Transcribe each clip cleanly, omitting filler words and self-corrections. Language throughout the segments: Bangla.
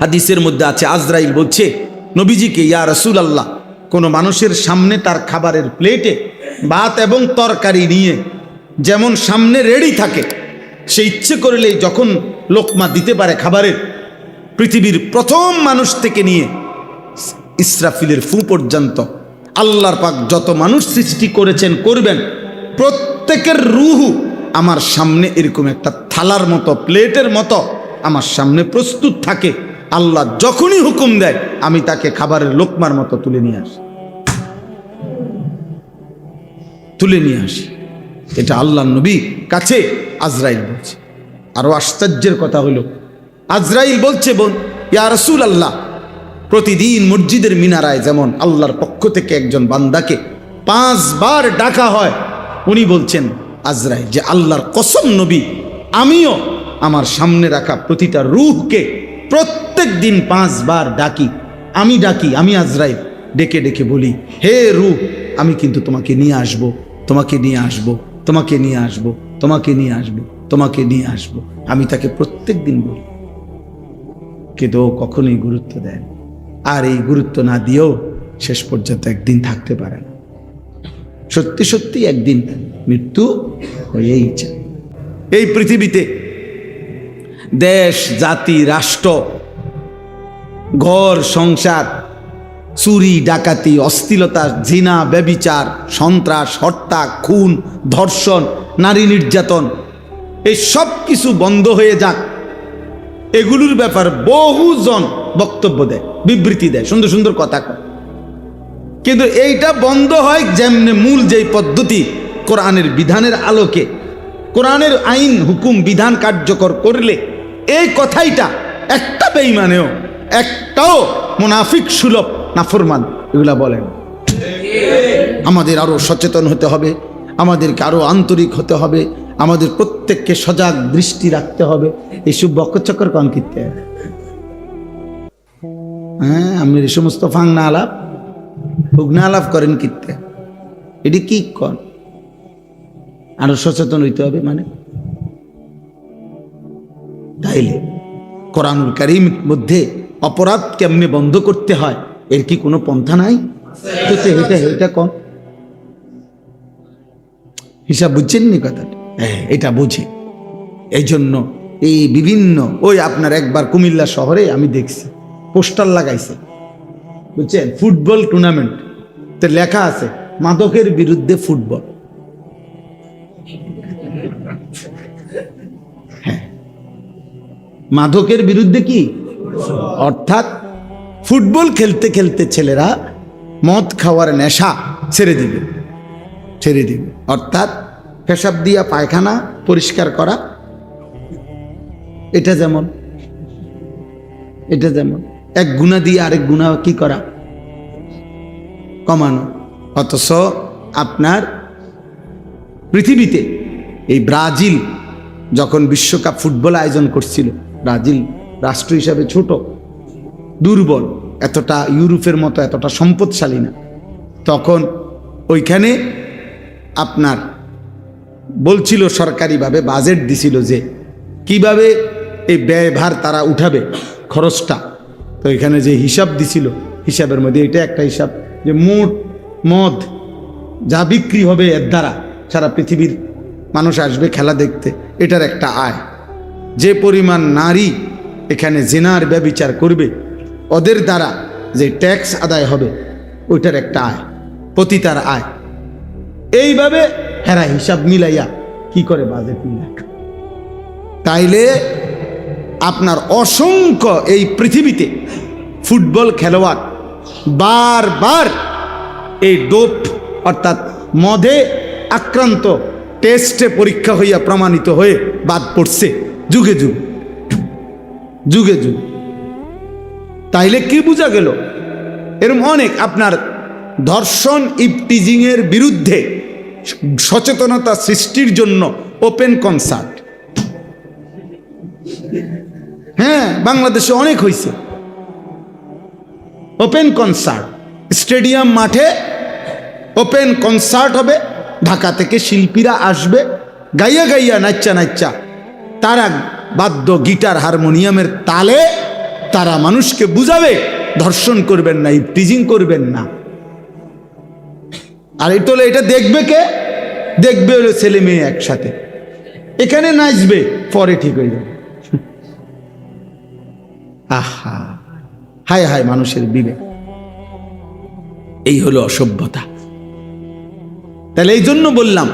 হাদিসের মধ্যে আছে, আজরাইল বলছে নবীজিকে, ইয়া রাসূলুল্লাহ, কোনো মানুষের সামনে তার খাবারের প্লেটে ভাত এবং তরকারি নিয়ে যেমন সামনে রেডি থাকে, সে ইচ্ছে করলেই যখন লোকমা দিতে পারে খাবারের, পৃথিবীর প্রথম মানুষ থেকে নিয়ে ইসরাফিলের ফু পর্যন্ত আল্লাহর পাক যত মানুষ সৃষ্টি করেছেন করবেন, প্রত্যেকের রূহু আমার সামনে এরকম একটা থালার মতো, প্লেটের মতো আমার সামনে প্রস্তুত থাকে। আল্লাহ যখনই হুকুম দেয় আমি তাকে খাবারের লোকমার মতো তুলে নিয়ে আসি। এটা আল্লাহর নবী কাছে আজরাইল বলছে। আরো আশ্চর্যের কথা হলো, আজরাইল বলছে, ইয়া রাসূলুল্লাহ, প্রতিদিন মসজিদের মিনারায় যেমন আল্লাহর পক্ষ থেকে একজন বান্দাকে 5 বার ডাকা হয়, উনি বলছেন আজরাইল যে আল্লাহর কসম নবী, আমিও আমার সামনে রাখা প্রতিটা রূহকে প্রত্যেক দিন 5 বার ডাকি। আমি আজরাইল ডেকে ডেকে বলি, হে রূহ, আমি কিন্তু তোমাকে নিয়ে আসবো, তোমাকে নিয়ে আসবো, তোমাকে নিয়ে আসবো, তোমাকে নিয়ে আসবো, তোমাকে নিয়ে আসবো। আমি তাকে প্রত্যেক দিন বলি, কিন্তু ও কখনোই গুরুত্ব দেয় না। আর এই গুরুত্ব না দিয়েও শেষ পর্যন্ত একদিন থাকতে পারে না। সত্যি সত্যি একদিন মৃত্যু হয়েই যায়। এই পৃথিবীতে দেশ, জাতি, রাষ্ট্র, ঘর সংসার, চুরি ডাকাতি, অশ্লীলতা, জিনা, ব্যভিচার, সন্ত্রাস, হত্যা, খুন, ধর্ষণ, নারী নির্যাতন, এই সব কিছু বন্ধ হয়ে যাক, এগুলোর ব্যাপার বহুজন বক্তব্য দেয়, বিবৃতি দেয়, সুন্দর সুন্দর কথা কয়। কিন্তু এইটা বন্ধ হয় যেমনে মূল যেই পদ্ধতি, কোরআনের বিধানের আলোকে, কোরআনের আইন হুকুম বিধান কার্যকর করলে এই কথাইটা একটা বেঈমানেও, একটাও মুনাফিক সুলভ নাফরমান এগুলা বলেন। আমাদের আরো সচেতন হতে হবে, আমাদেরকে আরো আন্তরিক হতে হবে, আমাদের প্রত্যেককে সজাগ দৃষ্টি রাখতে হবে। এইসব বকচক্কর কন কিনতে, হ্যাঁ, আপনি এই সমস্ত ফাংনা আলাপ হুগনা আলাপ করেন কিনতে, এটি কি কন? আরো সচেতন হইতে হবে। মানে তাইলে কোরআনুল কারীম মধ্যে অপরাধ কেমনে বন্ধ করতে হয় এর কি কোনো পন্থা নাই? এটা কম হিসাব বুঝছেন নি কথাটা? হ্যাঁ, এটা বুঝে। এই জন্য এই বিভিন্ন ওই আপনার একবার কুমিল্লা শহরে আমি দেখছি পোস্টার লাগাইছে, বুঝছেন, ফুটবল টুর্নামেন্ট, তো লেখা আছে মাদকের বিরুদ্ধে ফুটবল। হ্যাঁ, মাদকের বিরুদ্ধে কি? অর্থাৎ ফুটবল খেলতে খেলতে ছেলেরা মদ খাওয়ার নেশা ছেড়ে দিবে। অর্থাৎ পেশাব দিয়া পায়খানা পরিষ্কার করা, এটা যেমন এক গুণা দিয়ে আরেক গুণা কি করা, কমানো। অথচ আপনার পৃথিবীতে এই ব্রাজিল যখন বিশ্বকাপ ফুটবল আয়োজন করছিল, ব্রাজিল রাষ্ট্র হিসাবে ছোট, দুর্বল, এতটা ইউরোপের মতো এতটা সম্পদশালী না, তখন ওইখানে আপনার বলছিল সরকারিভাবে বাজেট দিছিল যে কিভাবে এই ব্যয়ভার তারা উঠাবে, খরচটা। তো এখানে যে হিসাব দিছিল, হিসাবের মধ্যে এটা একটা হিসাব যে মোট মদ যা বিক্রি হবে এর দ্বারা সারা পৃথিবীর মানুষ আসবে খেলা দেখতে, এটার একটা আয়। যে পরিমাণ নারী এখানে জিনার ব্যভিচার করবে ওদের দ্বারা যে ট্যাক্স আদায় হবে ওইটার একটা আয়, পতিতার আয়। এইভাবে হেরা হিসাব মিলাইয়া কি করে বাজেট মিলায়। তাইলে আপনার অসংখ্য এই পৃথিবীতে ফুটবল খেলোয়াড় বারবার এই ডোপ অর্থাৎ মদে আক্রান্ত, টেস্টে পরীক্ষা হইয়া প্রমাণিত হয়ে বাদ পড়ছে যুগে যুগে। তাইলে কি বোঝা গেল? এরকম অনেক আপনার ধর্ষণ, ইভটিজিং এর বিরুদ্ধে সচেতনতা সৃষ্টির জন্য ওপেন কনসার্ট, হ্যাঁ, বাংলাদেশে অনেক হয়েছে। ওপেন কনসার্ট, স্টেডিয়াম মাঠে ওপেন কনসার্ট হবে, ঢাকা থেকে শিল্পীরা আসবে, গাইয়া নাচ্চা তারা বাদ্য, গিটার, হারমোনিয়ামের তালে তারা মানুষকে বুঝাবে ধর্ষণ করবেন না, ইফটিজিং করবেন না। আর এটা দেখবে কে? দেখবে হলো ছেলে মেয়ে একসাথে, এখানে নাচবে, পরে ঠিক হয়ে যাবে। আহা, হায় হায় মানুষের বিবেক। এই হলো অসভ্যতা। তাহলে এই জন্য বললাম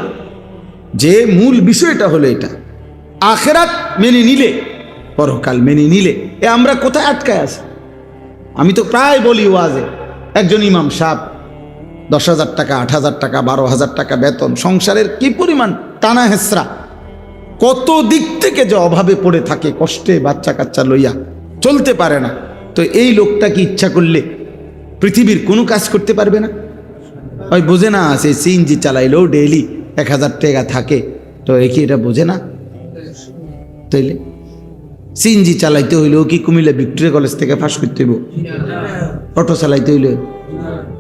যে মূল বিষয়টা হলো এটা, আখেরাত মেনে নিলে, পরকাল মেনে নিলে আমরা কোথায় আটকায় আছি? আমি তো প্রায় বলি ওয়াজে, একজন ইমাম সাহেব 10,000 টাকা, 8,000 টাকা, 12,000 টাকা বেতন, সংসারের কি পরিমাণ টানা হেসরা, কত দিক থেকে যে অভাবে পড়ে থাকে, কষ্টে বাচ্চা কাচ্চা লইয়া চলতে পারে না। তো এই লোকটা কি ইচ্ছা করলে পৃথিবীর কোনো কাজ করতে পারবে না? ওই বোঝে না, সে সিএনজি চালাইলেও ডেইলি 1,000 টাকা থাকে, তো কি এটা বোঝে না? তাইলে সিএনজি চালাইতে হইলেও কি কুমিল্লা ভিক্টোরিয়া কলেজ থেকে পাস করতে হইব? অটো চালাইতে হইলে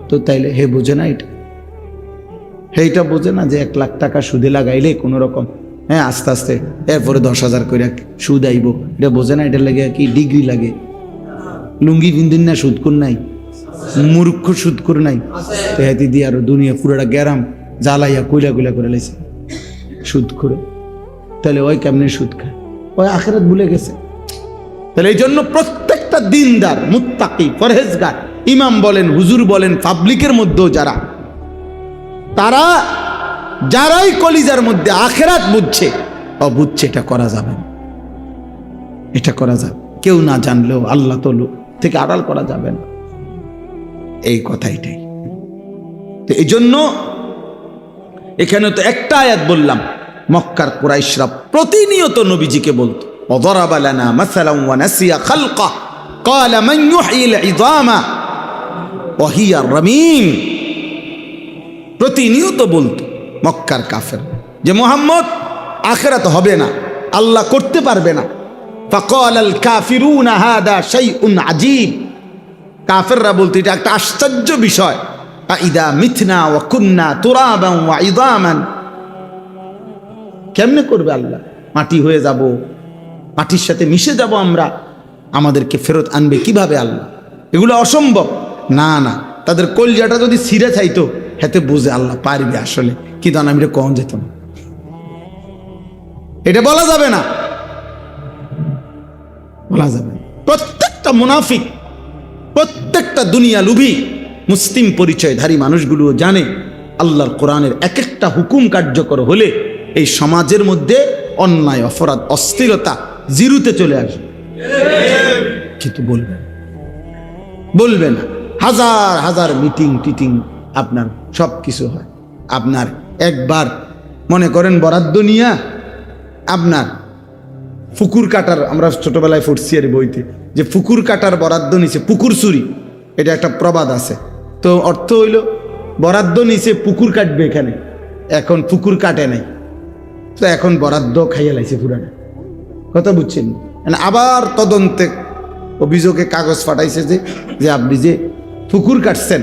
তো তাইলে হে বোঝে না এটা? এইটা বোঝে না যে 1 লাখ টাকা সুদে লাগাইলে কোনো রকম, হ্যাঁ, আস্তে আস্তে এরপরে 10,000 করে সুদ আইব, এটা বোঝে না? এটা লাগে কি ডিগ্রি লাগে? লুঙ্গি বিন্দুন না সুদকুর নাই, মূর্খ সুদকুর নাই, তো হাতি দিয়ে আরো দুনিয়া পুরোটা গ্যারাম জ্বালাইয়া কইলা কইলা করে লাইছে সুদ করে। তাহলে ওই কেমনে সুদ খায়? ওই আখিরাত ভুলে গেছে। তাহলে এই জন্য প্রত্যেকটা দিনদার, মুত্তাকি, পরহেজগার, ইমাম বলেন, হুজুর বলেন, পাবলিকের মধ্যেও তারা যারাই কলিজার মধ্যে আখিরাত বুঝছে, বুঝছে এটা করা যাবে না, এটা করা যাবে, কেউ না জানলেও আল্লাহ তাআলা থেকে আড়াল করা যাবে না, এই কথাইটাই। তো এই জন্য এখানে তো একটা আয়াত বললাম, মক্কার কুরাইশরা প্রতিনিয়ত নবীজিকে বলতো, ওয়াদারাবা লানা মাসালান ওয়া নাসিয়া খালকা ক্বালা মান ইউহয়িল ইযামা ওয়া হিয়া রামীম। প্রতিনিয়ত বলতো মক্কার কাফের যে মুহাম্মদ আখিরাত হবে না, আল্লাহ করতে পারবে না। ফাকালাল কাফিরুনা হাদা শাইউন আজীব। কাফেররা বলতো এটা একটা আশ্চর্য বিষয়, আইদা মিথনা ওয়া কুন্না তুরাবান ওয়া ইযামান, কেমনে করবে আল্লাহ? মাটি হয়ে যাব, মাটির সাথে মিশে যাব আমরা, আমাদেরকে ফেরত আনবে কিভাবে আল্লাহ? এগুলো অসম্ভব। না না, তাদের কলজাটা যদি ছিঁড়ে চাইতো, হেতে বুঝে আল্লাহ পারবে আসলে, কিন্তু আমি এটা কখন যেত না, এটা বলা যাবে না, বলা যাবে না। প্রত্যেকটা মুনাফিক, প্রত্যেকটা দুনিয়া লুভি মুসলিম পরিচয়ধারী মানুষগুলো জানে আল্লাহর কোরআনের এক একটা হুকুম কার্যকর হলে এই সমাজের মধ্যে অন্যায়, অপরাধ, অস্থিরতা জিরুতে চলে আসবে, কিন্তু বলবে না। হাজার হাজার মিটিং টিটিং, আপনার সব কিছু হয়। আপনার একবার মনে করেন বরাদ্দ নিয়া আপনার পুকুর কাটার, আমরা ছোটবেলায় পড়ছি আর বইতে যে পুকুর কাটার বরাদ্দ নিছে, পুকুর চুরি, এটা একটা প্রবাদ আছে। তো অর্থ হইল বরাদ্দ নিছে পুকুর কাটবে এখানে, এখন পুকুর কাটে নাই, তো এখন বরাদ্দ খাইয়া লাইছে পুরানা, কথা বুঝছেন? আবার তদন্তে অভিযোগে কাগজ পাঠাইছে যে আপনি যে পুকুর কাটছেন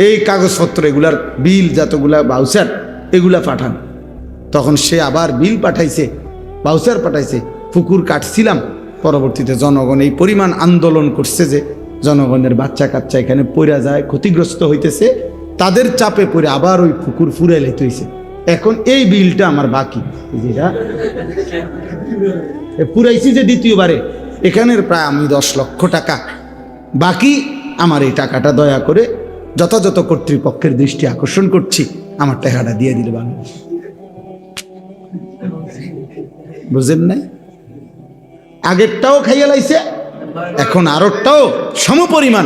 এই কাগজপত্র, এগুলার বিল যতগুলা বাউচার এগুলা পাঠান। তখন সে আবার বিল পাঠাইছে, বাউচার পাঠাইছে, পুকুর কাটছিলাম। পরবর্তীতে জনগণ এই পরিমাণ আন্দোলন করছে যে জনগণের বাচ্চা কাচ্চা এখানে পড়া যায়, ক্ষতিগ্রস্ত হইতেছে, তাদের চাপে পড়ে আবার ওই পুকুর ফুরাই লাইতে হইছে। এখন এই বিলটা আমার বাকি, যেটা পুরাইছি যে দ্বিতীয়বারে, এখানের প্রায় আমি 10 লক্ষ টাকা বাকি, আমার এই টাকাটা দয়া করে যথাযথ কর্তৃপক্ষের দৃষ্টি আকর্ষণ করছি, আমার টাকাটা দিয়ে দিলে ভালো। বুঝেন নাই? আগেরটাও খাইয়া লাইছে, এখন আরেকটাও সমপরিমাণ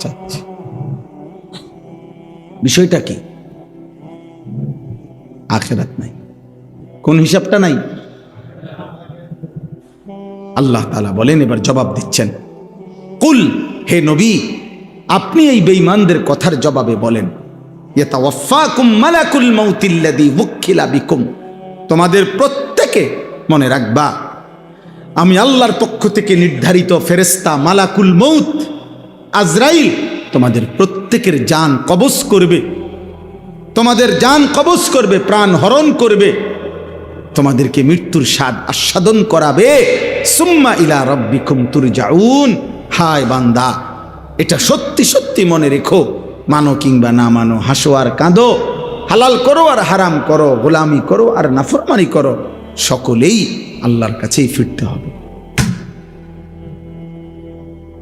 চাচ্ছে। বিষয়টা কি? আখিরাত নাই, কোন হিসাবটা নাই। আল্লাহ তাআলা বলেন, এবার জবাব দিচ্ছেন, কুল, হে নবী আপনি এই বেঈমানদের কথার জবাবে বলেন, ইয়াতাওয়াফাকুম মালাকুল মাউতিল্লাযী ওয়াক্কিলা বিকুম, তোমাদের প্রত্যেকে মনে রাখবা আমি আল্লাহর পক্ষ থেকে নির্ধারিত ফেরেশতা মালাকুল মউত আজরাইল তোমাদের প্রত্যেকের জান কবজ করবে, তোমাদের জান কবজ করবে, প্রাণ হরণ করবে, তোমাদেরকে মৃত্যুর স্বাদ আস্বাদন করাবে। সুম্মা ইলা রাব্বিকুম তুরজাউন। হায় বান্দা, এটা সত্যি সত্যি মনে রেখো, মানো কিংবা না মানো, হাসো আর কাঁদো, হালাল করো আর হারাম করো, গোলামি করো আর নাফরমানি করো, সকলেই আল্লাহর কাছেই ফিরতে হবে,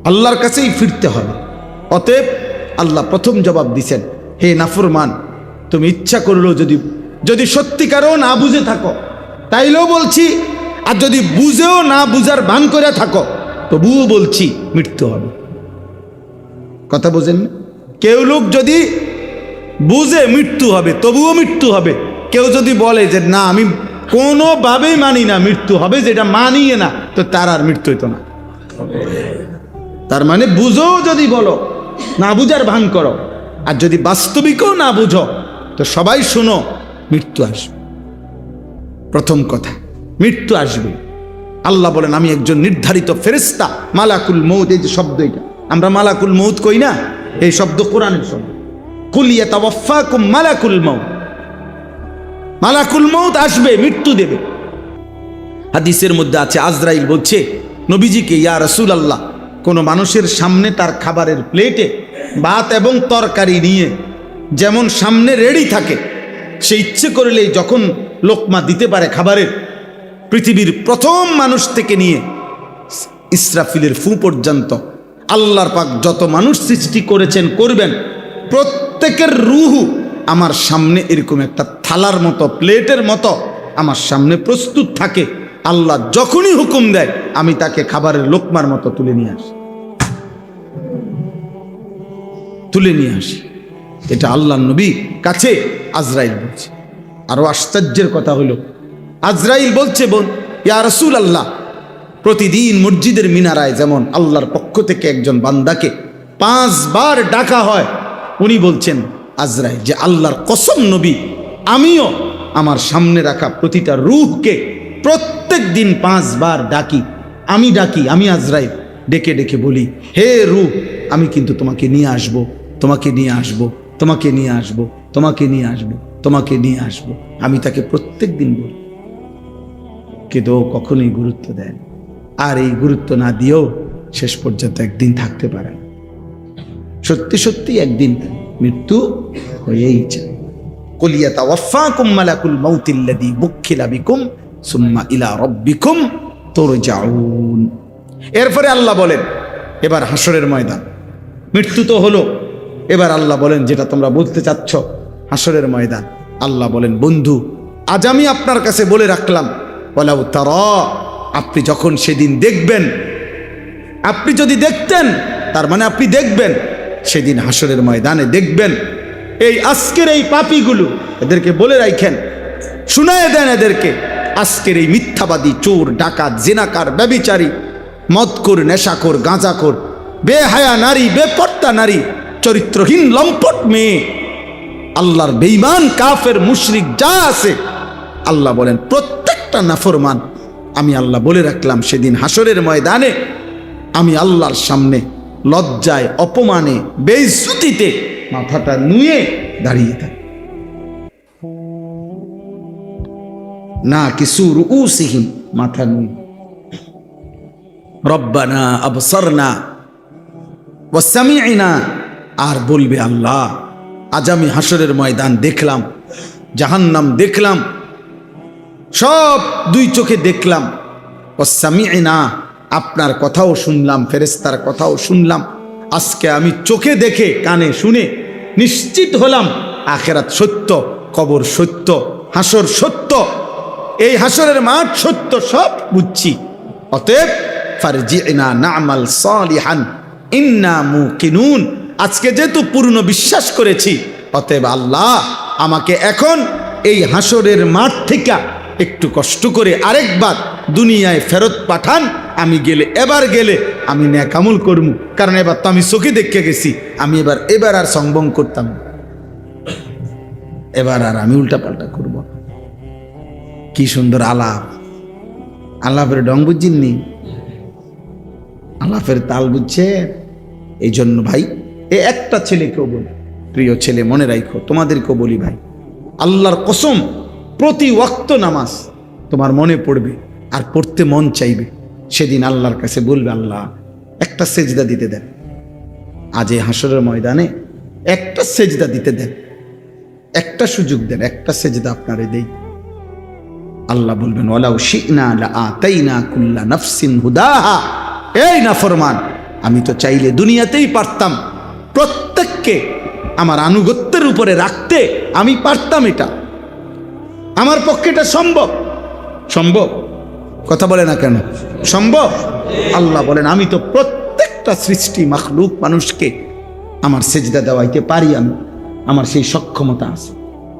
আল্লাহর কাছেই ফিরতে হবে। অতএব আল্লাহ প্রথম জবাব দিছেন, হে নাফরমান, তুমি ইচ্ছা করলো যদি সত্যিকারও না বুঝে থাকো তাইলেও বলছি, আর যদি বুঝেও না বুঝার ভান করে থাকো তবুও বলছি মৃত্যু হবে। কথা বোঝেন না? কেউ লোক যদি বুঝে মৃত্যু হবে তবুও মৃত্যু হবে, কেউ যদি বলে যে না আমি কোনোভাবেই মানি না মৃত্যু হবে, যেটা মানিয়ে না, তো তার আর মৃত্যু হইতো না। তার মানে বুঝো যদি বলো, না বুঝার ভান করো, আর যদি বাস্তবিকও না বুঝো তো সবাই শোনো, মৃত্যু আসবে। প্রথম কথা, মৃত্যু আসবে। আল্লাহ বলেন আমি একজন নির্ধারিত ফেরেশতা, মালাকুল মউত। এই যে শব্দ, এটা আমরা মালাকুল মউত কই না, এই শব্দ কোরআনের শব্দ। কুল ইয়াতাওয়াফাকুম মালাকুল মউত, মালাকুল মউত আসবে, মৃত্যু দেবে। হাদিসের মধ্যে আছে, আজরাইল বলছে নবীজিকে, ইয়া রাসূলুল্লাহ, কোন মানুষের সামনে তার খাবারের প্লেটে ভাত এবং তরকারি নিয়ে যেমন সামনে রেডি থাকে, সে ইচ্ছে করলেই যখন লোকমা দিতে পারে খাবারের, পৃথিবীর প্রথম মানুষ থেকে নিয়ে ইসরাফিলের ফু পর্যন্ত আল্লাহর পাক যত মানুষ সৃষ্টি করেছেন করবেন, প্রত্যেকের রূহু আমার সামনে এরকম একটা থালার মতো, প্লেটের মতো আমার সামনে প্রস্তুত থাকে। আল্লাহ যখনই হুকুম দেয় আমি তাকে খাবারের লোকমার মতো তুলে নিয়ে আসি। এটা আল্লাহর নবী কাছে আজরাইল বলছে। আরো আশ্চর্যের কথা হলো, আজরাইল বলছে, ইয়া রাসূলুল্লাহ, প্রতিদিন মসজিদের মিনারায় যেমন আল্লাহর পক্ষ থেকে একজন বান্দাকে 5 বার ডাকা হয়, উনি বলছেন আজরাইল যে আল্লাহর কসম নবী, আমিও আমার সামনে রাখা প্রতিটা রূহকে প্রত্যেক দিন 5 বার ডাকি। আমি আজরাইল ডেকে ডেকে বলি, হে রূহ, আমি কিন্তু তোমাকে নিয়ে আসবো, তোমাকে নিয়ে আসবো, তোমাকে নিয়ে আসবো, তোমাকে নিয়ে আসবো, তোমাকে নিয়ে আসবো। আমি তাকে প্রত্যেক দিন বলি, কিন্তু কখনোই গুরুত্ব দেয় না। আর এই গুরুত্ব না দিয়েও শেষ পর্যন্ত একদিন থাকতে পারে না। সত্যি সত্যি একদিন মৃত্যু হয়েই যায়। কুল ইয়াতাওয়াফাকুম মালাকুল মাউতিল্লাযী বুক্খিলা বিকুম সুম্মা ইলা রাব্বিকুম তুরজাউন। এরপরে আল্লাহ বলেন, এবার হাসরের ময়দান, মৃত্যু তো হলো, এবার আল্লাহ বলেন যেটা তোমরা বলতে চাচ্ছ, হাসরের ময়দান। আল্লাহ বলেন, বন্ধু, আজ আমি আপনার কাছে বলে রাখলাম, ওয়ালাউ তারা, আপনি যখন সেদিন দেখবেন, আপনি যদি দেখতেন, তার মানে আপনি দেখবেন সেদিন হাসরের ময়দানে দেখবেন এই আজকের এই পাপীগুলো, এদেরকে বলে রাখেন, শুনায় দেন এদেরকে, আজকের এই মিথ্যাবাদী, চোর, ডাকাত, জিনাকার, ব্যভিচারী, মদখোর, নেশাখোর, গাঁজাখোর, বেহায়া নারী, বেপর্দা নারী, চরিত্রহীন লম্পট মেয়ে, আল্লাহর বেঈমান, কাফের, মুশরিক যা আছে, আল্লাহ বলেন প্রত্যেকটা নাফরমান আমি আল্লাহ বলে রাখলাম সেদিন হাসরের ময়দানে আমি আল্লাহর সামনে লজ্জায়, অপমানে, বেইজ্জতিতে মাথাটা নুয়ে দাঁড়িয়ে থাকি। না কিছু রুউসিহিম, মাথা নুয়ে, রব্বানা আবসারনা ওয়া সামি'না, আর বলবে আল্লাহ আজ আমি হাসরের ময়দান দেখলাম, জাহান্নাম দেখলাম, সব 2 চোখে দেখলাম, ওয়া সামি'না, আপনার কথাও শুনলাম, ফেরেশতার কথাও শুনলাম। আজকে আমি চোখে দেখে কানে শুনে নিশ্চিত হলাম আখিরাত সত্য, কবর সত্য, হাসর সত্য, এই হাসরের মাঠ সত্য, সব বুঝছি। অতএব ফারজি'না না'মাল সালিহান ইন্না মুকিনুন, আজকে যেহেতু পূর্ণ বিশ্বাস করেছি, অতএব আল্লাহ আমাকে এখন এই হাসরের মাঠ থেকে একটু কষ্ট করে আরেকবার দুনিয়ায় ফেরত পাঠান। আমি এবার গেলে আমি নেক আমল করব, কারণ এবার তো আমি চোখে দেখে গেছি, আমি এবার আর সংবং করতাম, এবার আর আমি উল্টা পাল্টা করব। কি সুন্দর আলাপ, আলাপের ডং বুঝিনি, আলাপের তাল বুঝছে। এই জন্য ভাই, একটা ছেলেকেও বলি, প্রিয় ছেলে মনে রাখো, তোমাদেরকেও বলি ভাই, আল্লাহর কসম, প্রতি ওয়াক্ত নামাজ তোমার মনে পড়বে আর পড়তে মন চাইবে, সেদিন আল্লাহর কাছে বলবে, আল্লাহ একটা সেজদা দিতে দেন, আজ এই হাসরের ময়দানে একটা সেজদা দিতে দেন, একটা সুযোগ দেন, একটা সেজদা আপনারে দেই। আল্লাহ বলবেন, ওয়ালাউ শি'না লাআতাইনা কুল্লা নাফসিন হুদাহা। এই নাফরমান, আমি তো চাইলে দুনিয়াতেই পারতাম প্রত্যেককে আমার আনুগত্যের উপরে রাখতে, আমি পারতাম। এটা আমার পক্ষে এটা সম্ভব। সম্ভব? কথা বলে না কেন? সম্ভব। আল্লাহ বলেন, আমি তো প্রত্যেকটা সৃষ্টি মাখলুক মানুষকে আমার সেজদা দেওয়াইতে পারি। আমার সেই সক্ষমতা আছে।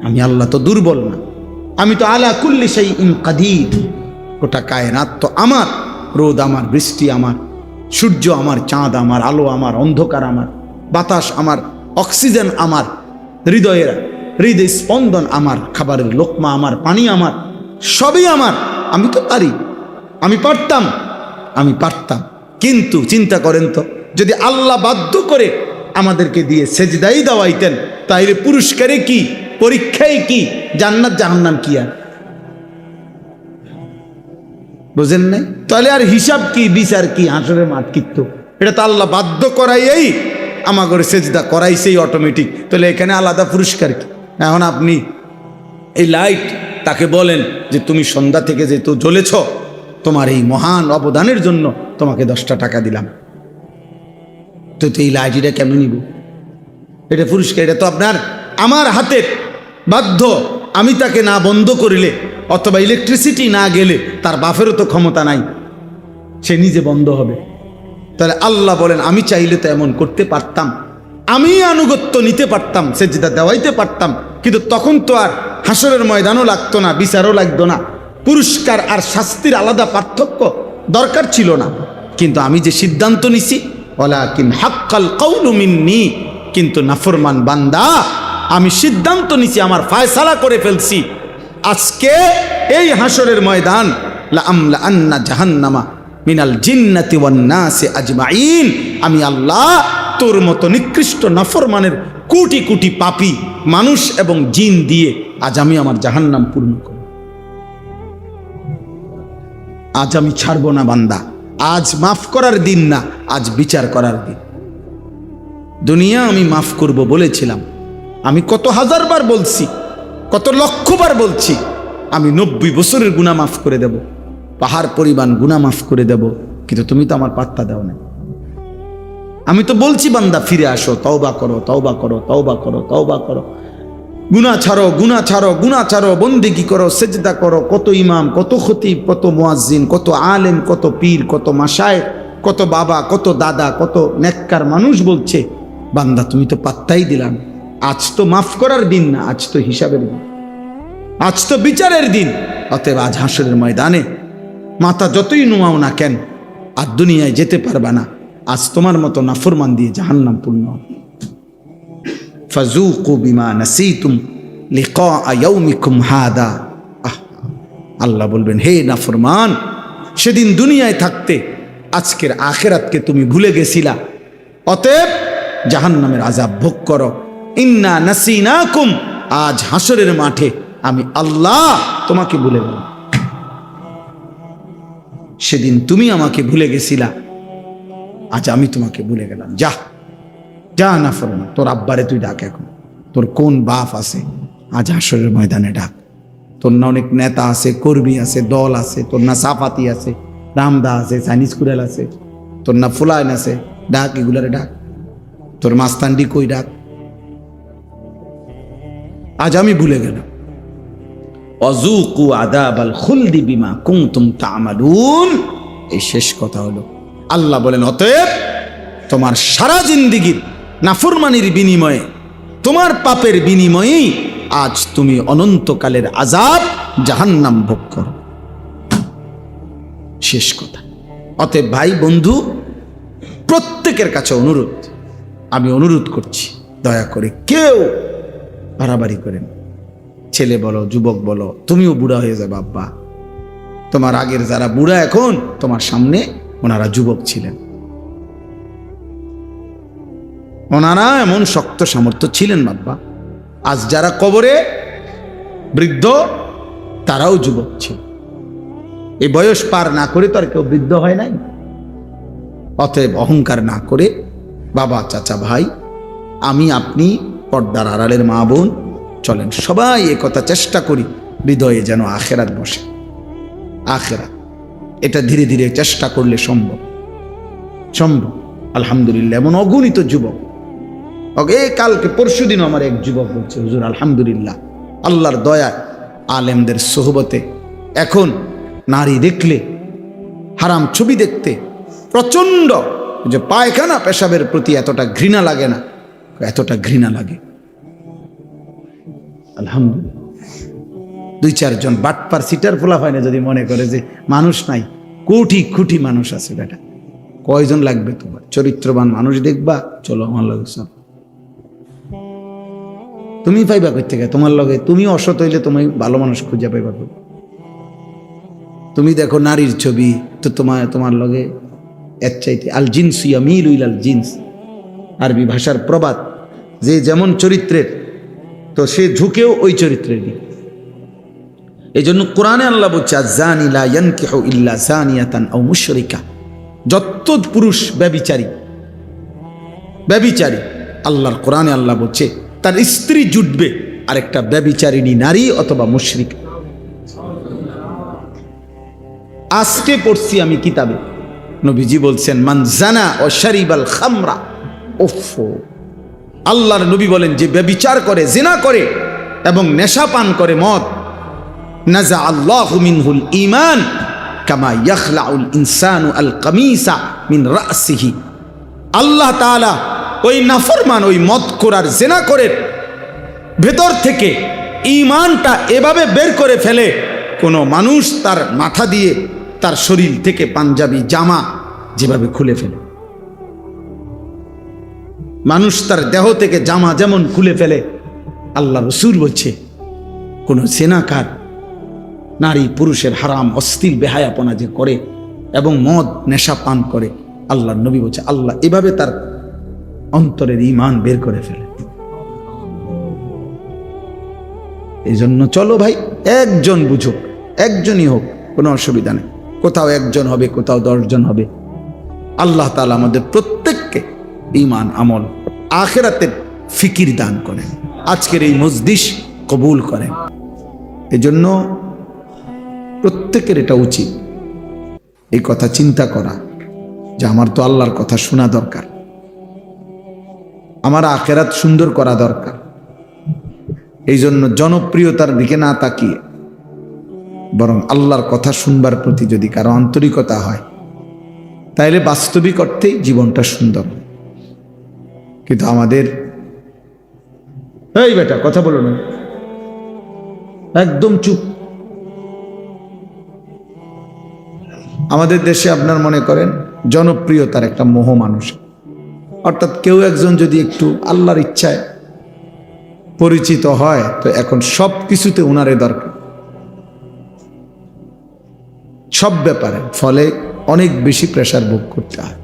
আমি আল্লাহ তো দুর্বল না। আমি তো আলা কুল্লি শাইইন কাদির। গোটা কায়নাত তো আমার। রোদ আমার, বৃষ্টি আমার, সূর্য আমার, চাঁদ আমার, আলো আমার, অন্ধকার আমার, বাতাস আমার, অক্সিজেন আমার, হৃদয় স্পন্দন আমার, খাবারের লোকমা আমার, পানি আমার, সবই আমার। আমি তো পারি, আমি পারতাম। কিন্তু চিন্তা করেন তো, যদি আল্লাহ বাধ্য করে আমাদেরকে দিয়ে সেজদাই দেওয়াইতেন, তাইলে পুরস্কারে কি, পরীক্ষায় কি, জান্নাত জাহান্নাম কি? আর বুঝেন নাই? তাহলে আর হিসাব কি, বিচার কি, হাসরের মাঠ কিত্ত? এটা তো আল্লাহ বাধ্য করাইই আমাকে সেজদা করাইছেই অটোমেটিক। তাহলে এখানে আলাদা পুরস্কার কি? এখন আপনি এই লাইট, তাকে বলেন যে তুমি সন্ধ্যা থেকে যেহেতু জ্বলেছ, তোমার এই মহান অবদানের জন্য তোমাকে 10টা টাকা দিলাম। তো এই লাইট এটা কেমন নিব? এটা পুরস্কার। এটা তো আপনার আমার হাতের বাধ্য। আমি তাকে না বন্ধ করিলে, অথবা ইলেকট্রিসিটি না গেলে তার বাপেরও তো ক্ষমতা নাই, সে নিজে বন্ধ হবে। তাহলে আল্লাহ বলেন, আমি চাইলে তো এমন করতে পারতাম, আমি আনুগত্য নিতে পারতাম, সেজদা দেওয়াইতে পারতাম। কিন্তু তখন তো আর হাসরের ময়দানও লাগতো না, বিচারও লাগতো না, পুরস্কার আর শাস্তির আলাদা পার্থক্য দরকার ছিল না। কিন্তু আমি যে সিদ্ধান্ত নিছি, ওয়ালাকিন হাক্কাল কাউলু মিন্নি, কিন্তু নাফরমান বান্দা, আমি সিদ্ধান্ত নিছি, আমার ফায়সালা করে ফেলছি, আজকে এই হাসরের ময়দান লাআমলা আন্না জাহান্নামা মিনাল জিন্নাতি ওয়ান নাসি আজমাইন, আমি আল্লাহ তোর মতো নিকৃষ্ট নাফরমানের কোটি কোটি পাপী মানুষ এবং জিন দিয়ে আজ আমি আমার জাহান্নাম পূর্ণ করব। আজ আমি ছাড়ব না বান্দা। আজ মাফ করার দিন না, আজ বিচার করার দিন। দুনিয়া আমি মাফ করব বলেছিলাম, আমি কত হাজারবার বলছি, কত লক্ষবার বলছি, আমি 90 বছরের গুনাহ মাফ করে দেব, পাহাড় পরিমাণ গুনাহ মাফ করে দেব। কিন্তু তুমি তো আমার পাত্তা দাও না। আমি তো বলছি, বান্দা ফিরে আসো, তওবা করো, তওবা করো, তওবা করো, তওবা করো, গুনাহ ছাড়ো, গুনাহ ছাড়ো, গুনাহ ছাড়ো, বন্দেগী করো, সেজদা করো। কত ইমাম, কত খতিব, কত মুয়াজ্জিন, কত আলেম, কত পীর, কত মাশায়েখ, কত বাবা, কত দাদা, কত নেককার মানুষ বলছে, বান্দা তুমি তো পাত্তাই দিলাম। আজ তো মাফ করার দিন না, আজ তো হিসাবের দিন, আজ তো বিচারের দিন। অতএব আজ হাসরের ময়দানে মাথা যতই নোয়াও না কেন, আর দুনিয়ায় যেতে পারবা না। আজ তোমার মতো নাফরমান দিয়ে জাহান্নাম পূর্ণ। ফাযুকু বিমা নাসিতুম লিকা ইয়াউমিকুম হাদা। আল্লাহ বলবেন, হে নাফরমান, সেদিন দুনিয়ায় থাকতে আজকের আখিরাতকে তুমি ভুলে গেছিলা, অতএব জাহান্নামের আযাব ভোগ করো। ইন্না নাসিনাকুম, আজ হাসরের মাঠে আমি আল্লাহ তোমাকে ভুলে গেলাম। সেদিন তুমি আমাকে ভুলে গেছিলা, আজ আমি তোমাকে ভুলে গেলাম। যা যা নাফরমান, তোর আব্বারে তুই ডাক। এখন তোর কোন বাপ আছে, আজ হাসরের ময়দানে ডাক। তোর না অনেক নেতা আছে, কর্মী আছে, দল আছে, তোর না সাফাতি আছে, রামদা আছে, চাইনিজ কুড়াল আছে, তোর না ফুলাইন আছে, ডাক, এগুলারে ডাক। তোর মাস্তান্ডি কই, ডাক। আজ আমি ভুলে গেলাম। অযুকু আযাবাল খুলদি বিমা কুনতুম তা'মালুন। এই শেষ কথা হলো, আল্লাহ বলেন, অতএব তোমার সারা জিন্দেগীর নাফরমানির বিনিময়ে, তোমার পাপের বিনিময়েই আজ তুমি অনন্তকালের আযাব জাহান্নাম ভোগ করো। শেষ কথা। অতএব ভাই বন্ধু, প্রত্যেকের কাছে অনুরোধ, আমি অনুরোধ করছি, দয়া করে কেউ বাড়াবাড়ি করেন। ছেলে বলো, যুবক বলো, তুমিও বুড়া হয়ে যাবে আব্বা। তোমার আগের যারা বুড়া এখন তোমার সামনে, ওনারা যুবক ছিলেন, ওনারা এমন শক্ত সামর্থ্য ছিলেন বাবা। আজ যারা কবরে বৃদ্ধ, তারাও যুবক ছিল। এই বয়স পার না করে তো আর কেউ বৃদ্ধ হয় নাই। অতএব অহংকার না করে বাবা, চাচা, ভাই, আমি, আপনি, পর্দার আড়ালের মা বোন, চলেন সবাই একথা চেষ্টা করি হৃদয়ে যেন আখেরাত বসে। আখেরাত এটা ধীরে ধীরে চেষ্টা করলে সম্ভব। আলহামদুলিল্লাহ, এমন অগণিত যুবক, কালকে পরশুদিনও আমার এক যুবক বলছে, হুজুর আলহামদুলিল্লাহ আল্লাহর দয়া, আলেমদের সোহবতে এখন নারী দেখলে, হারাম ছবি দেখতে প্রচন্ড, যে পায়খানা পেশাবের প্রতি এতটা ঘৃণা লাগে না, এতটা ঘৃণা লাগে। আলহামদুলিল্লাহ। 2-4 জন বাটপার সিটার ফোলা হয় না যদি মনে করে যে মানুষ নাই, কোটি কোটি মানুষ আছে। বেটা কয়জন লাগবে তোমার? চরিত্রবান মানুষ দেখবা, চলো আমার লগে সব। তুমি পাইবা কই থেকে? তোমার লগে তুমি অসৎ হইলে তুমি ভালো মানুষ খুঁজে পাইবা কই? তুমি দেখো নারীর ছবি, তো তোমার লগে এর চাইতে আল জিনস ইয়ামিলু ইলাল জিনস, আরবি ভাষার প্রবাদ, যে যেমন চরিত্রের তো সে ঝুঁকেও ওই চরিত্রের দিকে। এই জন্য কোরআনে আল্লাহ বলছে, আয-যানি লা ইয়ানকিহু ইল্লা যানিয়াতান আও মুশরিকা। যত পুরুষ ব্যভিচারী, আল্লাহর কোরআনে আল্লাহ বলছে তার স্ত্রী জুটবে আরেকটা ব্যভিচারিণী নারী অথবা মুশরিক। আজকে পড়ছি আমি কিতাবে, নবীজি বলছেন, মান জানা ও শারিবাল খামরা, ওফো, আল্লাহর নবী বলেন যে ব্যভিচার করে, জিনা করে এবং নেশা পান করে মদ, নাজা আল্লাহু মিনহুল ঈমান কামা ইয়াখলাউল ইনসানু আল কামিসা মিন রাসিহি। আল্লাহ তাআলা ওই নাফরমান, ওই মদখোর আর জিনা করে ভেতর থেকে ঈমানটা এভাবে বের করে ফেলে, কোন মানুষ তার মাথা দিয়ে তার শরীর থেকে পাঞ্জাবি জামা যেভাবে খুলে ফেলে, মানুষ তার দেহ থেকে জামা যেমন খুলে ফেলে, আল্লাহ রাসূল বলছে কোন জিনাকার নারী পুরুষের হারাম অশ্লীল বেহায়াপনা যে করে এবং মদ নেশা পান করে, আল্লাহর নবী বলছে আল্লাহ এভাবে তার অন্তরের ঈমান বের করে ফেলে। এই জন্য চলো ভাই, একজন বুঝুক, একজনই হোক, কোনো অসুবিধা নেই। কোথাও একজন হবে, কোথাও 10 জন হবে। আল্লাহ তাআলা আমাদের প্রত্যেককে ঈমান, আমল, আখিরাতের ফিকির দান করেন, আজকের এই মজলিস কবুল করেন। এই জন্য প্রত্যেকের এটা উচিত এই কথা চিন্তা করা যে আমার তো আল্লাহর কথা শোনা দরকার, আমার আখিরাত সুন্দর করা দরকার। এই জন্য জনপ্রিয়তার দিকে না তাকিয়ে বরং আল্লাহর কথা শুনবার প্রতি যদি কারো আন্তরিকতা হয়, তাইলে বাস্তবিক অর্থেই জীবনটা সুন্দর। কিন্তু আমাদের এই বেটা কথা বলো না, একদম চুপ। আমাদের দেশে আপনার মনে করেন জনপ্রিয়তার একটা মোহ মানুষ, অর্থাৎ কেউ একজন যদি একটু আল্লাহর ইচ্ছায় পরিচিত হয়, তো এখন সব কিছুতে উনারে দরকার, সব ব্যাপারে। ফলে অনেক বেশি প্রেসার ভোগ করতে হয়,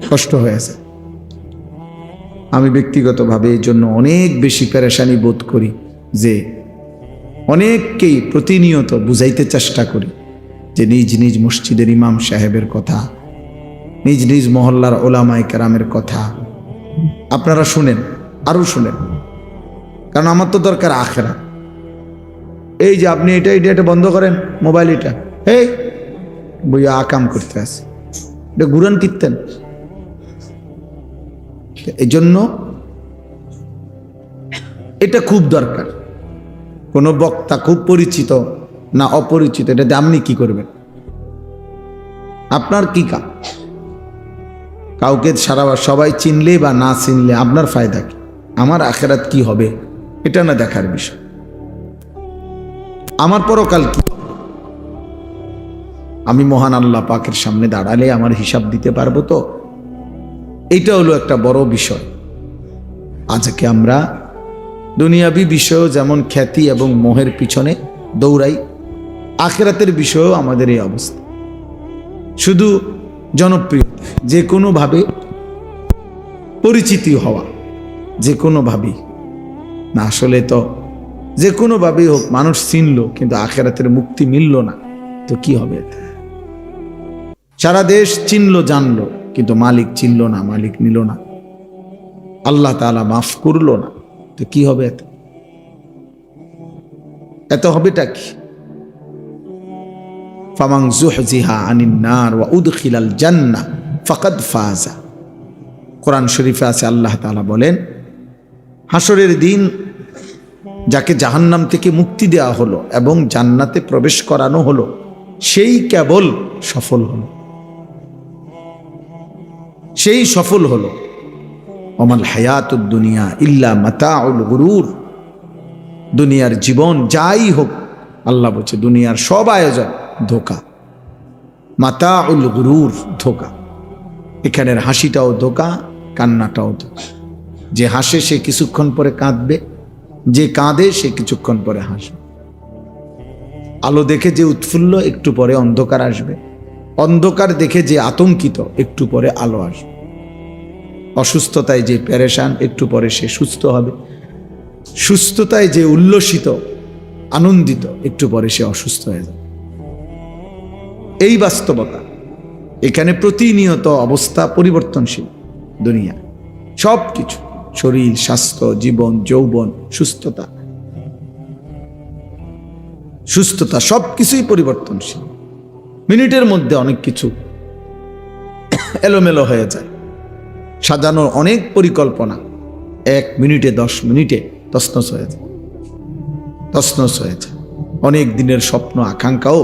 কষ্ট হয়েছে। আমি ব্যক্তিগতভাবে এই জন্য অনেক বেশি পেরেশানি বোধ করি যে অনেককেই প্রতিনিয়ত বুঝাইতে চেষ্টা করি যে নিজ নিজ মসজিদের ইমাম সাহেবের কথা, নিজ নিজ মহল্লার ওলামায়ে কেরামের কথা আপনারা শুনেন, আরো শুনেন, কারণ আমার তো দরকার আখিরাত। এই যে আপনি এটা বন্ধ করেন, মোবাইল এটা, এই বইয়া আকাম করতে আছে, এটা ঘুরান কীর্তেন। এই জন্য এটা খুব দরকার। কোনো বক্তা খুব পরিচিত না অপরিচিত, এটাতে আপনি কি করবেন? আপনার কি কাজ? কাউকে সবাই চিনলে বা না চিনলে আপনার ফায়দা কি? আমার আখিরাত কি হবে এটা না দেখার বিষয়, আমার পরকাল কি, আমি মহান আল্লাহ পাকের সামনে দাঁড়ালে আমার হিসাব দিতে পারবো তো? এইটা হলো একটা বড় বিষয়। আজকে আমরা দুনিয়াবি বিষয় যেমন খ্যাতি এবং মোহের পিছনে দৌড়াই, আখিরাতের বিষয়েও আমাদের এই অবস্থা। শুধু জনপ্রিয়, যে কোনোভাবে পরিচিতি হওয়া, যে কোনোভাবেই না, আসলে তো যে কোনোভাবেই হোক মানুষ চিনল কিন্তু আখিরাতের মুক্তি মিলল না, তো কি হবে? সারা দেশ চিনলো জানলো, কিন্তু মালিক চিনলো না, মালিক নিল না, আল্লাহ তাআলা মাফ করলো না, তো কি হবে? এত হবেটা কি? ফামান যুহজিহা আনিন নার ওয়া উদখিলাল জান্নাহ ফাকাদ ফাজা। কোরআন শরীফে আছে, আল্লাহ তাআলা বলেন, হাসরের দিন যাকে জাহান্নাম থেকে মুক্তি দেওয়া হলো এবং জান্নাতে প্রবেশ করানো হলো, সেই কেবল সফল হলো, সেই সফল হলো। ওমাল হায়াতুদ দুনিয়া ইল্লা মাতাউল গুরুর। দুনিয়ার জীবন যাই হোক, আল্লাহ বলছে দুনিয়ার সব আয়োজন ধোঁকা, মাতাউল গুরুর, ধোঁকা। এখানের হাসিটাও ধোঁকা, কান্নাটাও ধোঁকা। যে হাসে সে কিছুক্ষণ পরে কাঁদবে, যে কাঁদে সে কিছুক্ষণ পরে হাসবে। আলো দেখে যে উৎফুল্ল, একটু পরে অন্ধকার আসবে। অন্ধকার দেখে যে আতঙ্কিত, একটু পরে আলো আসবে। অসুস্থতায় যে পেরেশান, একটু পরে সে সুস্থ হবে। সুস্থতায় যে উল্লসিত, আনন্দিত, একটু পরে সে অসুস্থ হয়ে যাবে। এই বাস্তবতা। এখানে প্রতিনিয়ত অবস্থা পরিবর্তনশীল। দুনিয়া সব কিছু, শরীর, স্বাস্থ্য, জীবন, যৌবন, সুস্থতা, সুস্থতা সব কিছুই পরিবর্তনশীল। মিনিটের মধ্যে অনেক কিছু এলোমেলো হয়ে যায়। সাজানোর অনেক পরিকল্পনা 1 মিনিটে 10 মিনিটে তছনছ হয়ে যায়, তছনছ হয়ে যায়। অনেক দিনের স্বপ্ন আকাঙ্ক্ষাও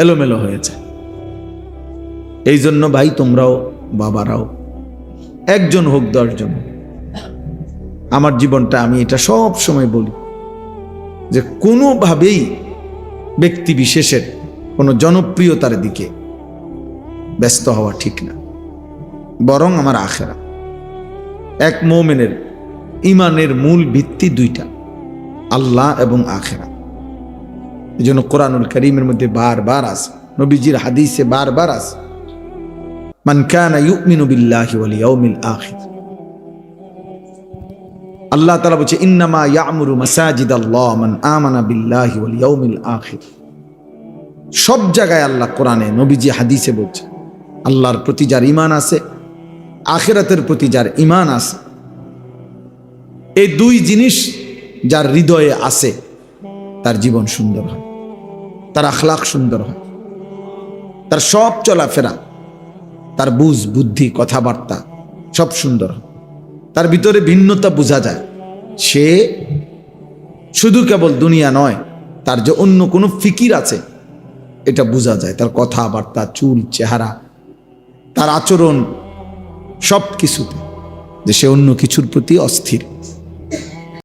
এলোমেলো হয়ে যায়। এই জন্য ভাই, তোমরাও বাবারাও, একজন হোক 10 জন, আমার জীবনটা আমি এটা সব সময় বলি যে কোনোভাবেই ব্যক্তি বিশেষের কোনো জনপ্রিয়তার দিকে ব্যস্ত হওয়া ঠিক না, বরং আমার আখেরা। এক মুমিনের ঈমানের মূল ভিত্তি 2টা, আল্লাহ এবং আখেরা। এই জন্য কোরআনুল কারীমের মধ্যে বারবার আছে, নবীজির হাদিসে বারবার আছে, মান কানা ইউমিনু বিল্লাহি ওয়াল ইয়াউমিল আখির। আল্লাহ তাআলা বলছে, ইন্নামা ইয়ামুরু মাসাজিদাল্লাহ মান আমানা বিল্লাহি ওয়াল ইয়াউমিল আখির। সব জায়গায় আল্লাহ কোরআনে, নবীজি হাদিসে বলছে, আল্লাহর প্রতি যার ঈমান আছে, আখিরাতের প্রতি যার ঈমান আছে, এই 2 জিনিস যার হৃদয়ে আছে, তার জীবন সুন্দর হয়, তার আখলাক সুন্দর হয়, তার সব চলাফেরা, তার বুঝ বুদ্ধি কথাবার্তা সব সুন্দর হয়, তার ভিতরে ভিন্নতা বোঝা যায়। সে শুধু কেবল দুনিয়া নয়, তার যে অন্য কোনো ফিকির আছে এটা বোঝা যায়, তার কথাবার্তা, চুল, চেহারা, তার আচরণ, সব কিছুতে, যে সে অন্য কিছুর প্রতি অস্থির।